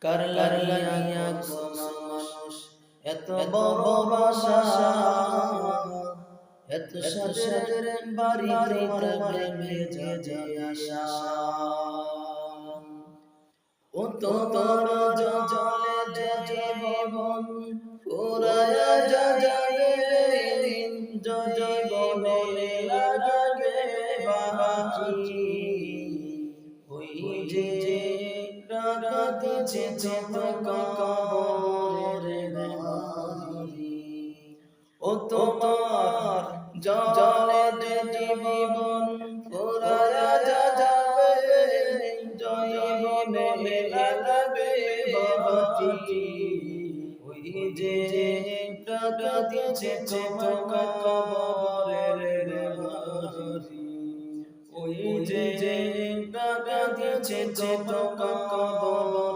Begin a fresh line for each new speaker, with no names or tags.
কার লাগিয়া মানুষ এত বড় বাসা, এত সাদের বাড়ি তোমার ভেঙে যাবে আশা। ও তোমার জলে জীবন ফুরায়া যাবে, জীবনে লাগবে বাকি। ওই যে টাকা দিছে কবরের বাড়ি। ও তোমার জলে জীবন ফুরায়া যাবে, জীবনে লাগবে বাকি। ওই যে টাকা দিছে কবরের বাড়ি। ওই যে টাকা দিছে কবরের